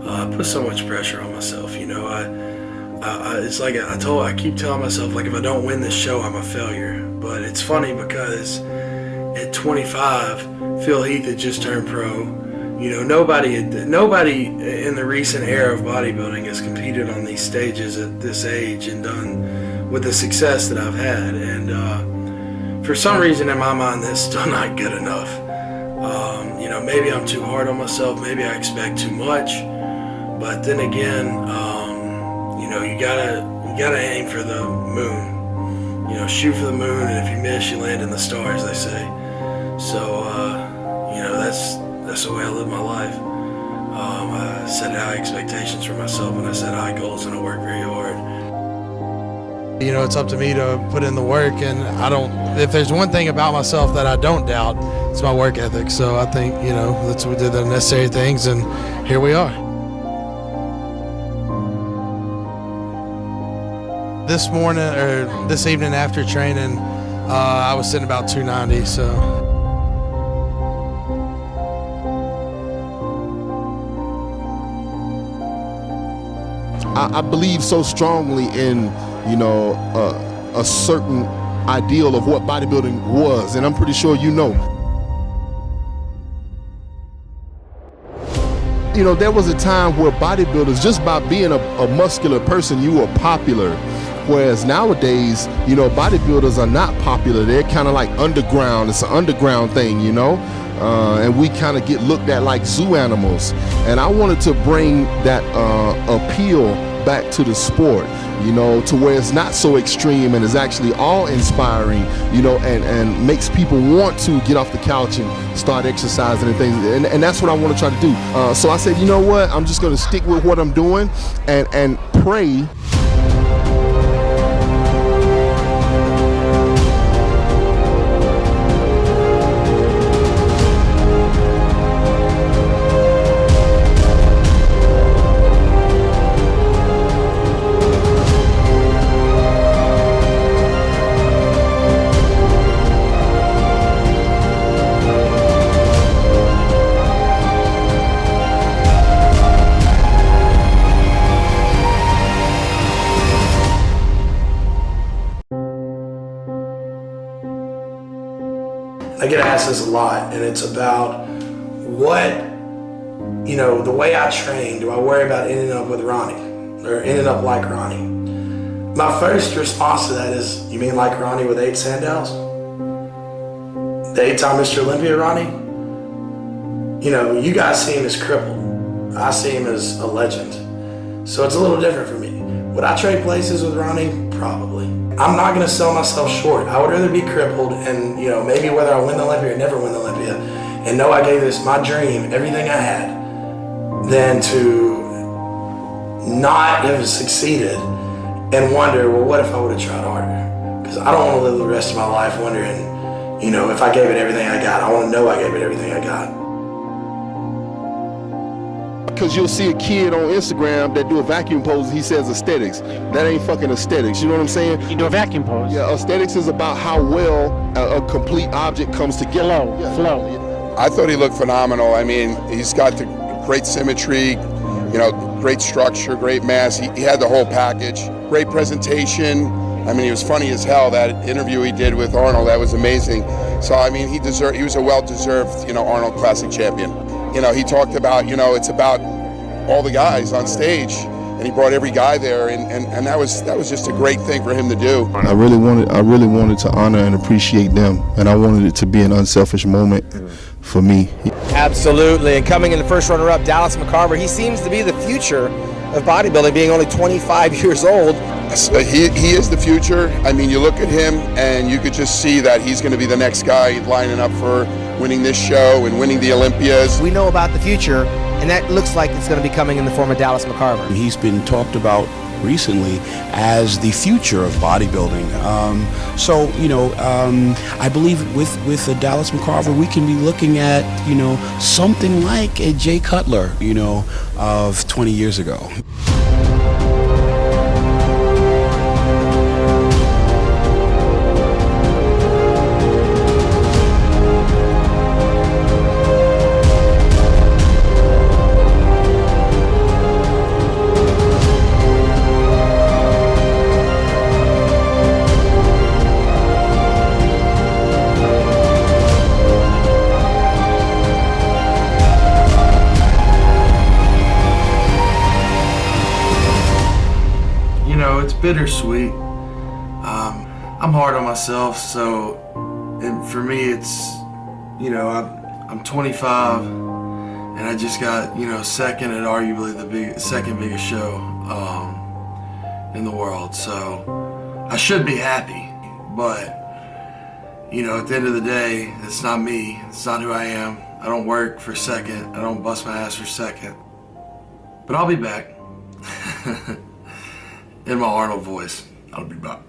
I put so much pressure on myself. It's like I keep telling myself, like, if I don't win this show, I'm a failure. But it's funny because at 25, Phil Heath had just turned pro. Nobody in the recent era of bodybuilding has competed on these stages at this age and done with the success that I've had. And for some reason in my mind, that's still not good enough. Maybe I'm too hard on myself. Maybe I expect too much. But then again, you gotta aim for the moon. Shoot for the moon, and if you miss, you land in the stars, they say. So, that's the way I live my life. I set high expectations for myself, and I set high goals, and I work very hard. It's up to me to put in the work, and if there's one thing about myself that I don't doubt, it's my work ethic. So I think, we did the necessary things, and here we are. This evening after training, I was sitting about 290, so. I believe so strongly in, a certain ideal of what bodybuilding was, and I'm pretty sure you know. There was a time where bodybuilders, just by being a muscular person, you were popular. Whereas nowadays, bodybuilders are not popular. They're kind of like underground. It's an underground thing, and we kind of get looked at like zoo animals. And I wanted to bring that appeal back to the sport, to where it's not so extreme and is actually all-inspiring, and makes people want to get off the couch and start exercising and things. And that's what I want to try to do. So I said, you know what? I'm just going to stick with what I'm doing and pray. I get asked this a lot, and it's about the way I train, do I worry about ending up with Ronnie or ending up like Ronnie? My first response to that is, you mean like Ronnie with 8 Sandows? The 8-time Mr. Olympia Ronnie? You guys see him as crippled. I see him as a legend. So it's a little different for me. Would I trade places with Ronnie? Probably. I'm not going to sell myself short. I would rather be crippled and, maybe whether I win the Olympia or never win the Olympia, and know I gave this my dream, everything I had, than to not have succeeded and wonder, well, what if I would have tried harder? Because I don't want to live the rest of my life wondering, if I gave it everything I got. I want to know I gave it everything I got. Because you'll see a kid on Instagram that do a vacuum pose, he says aesthetics. That ain't fucking aesthetics, you know what I'm saying? You do a vacuum pose. Yeah, aesthetics is about how well a complete object comes together. Flow. I thought he looked phenomenal. I mean, he's got the great symmetry, great structure, great mass. He had the whole package. Great presentation. I mean, he was funny as hell. That interview he did with Arnold, that was amazing. So, I mean, he was a well-deserved, Arnold Classic champion. He talked about, it's about all the guys on stage, and he brought every guy there, and that was just a great thing for him to do. I really wanted to honor and appreciate them, and I wanted it to be an unselfish moment for me. Absolutely, and coming in the first runner-up, Dallas McCarver, he seems to be the future of bodybuilding, being only 25 years old. He is the future. I mean, you look at him, and you could just see that he's going to be the next guy lining up for winning this show and winning the Olympias. We know about the future, and that looks like it's going to be coming in the form of Dallas McCarver. He's been talked about recently as the future of bodybuilding. I believe with the Dallas McCarver, we can be looking at, something like a Jay Cutler, of 20 years ago. bittersweet. I'm hard on myself, so and for me it's, I'm 25 and I just got, second at arguably the second biggest show in the world. So I should be happy, but at the end of the day, it's not me. It's not who I am. I don't work for second. I don't bust my ass for second. But I'll be back. In my Arnold voice, I'll be back.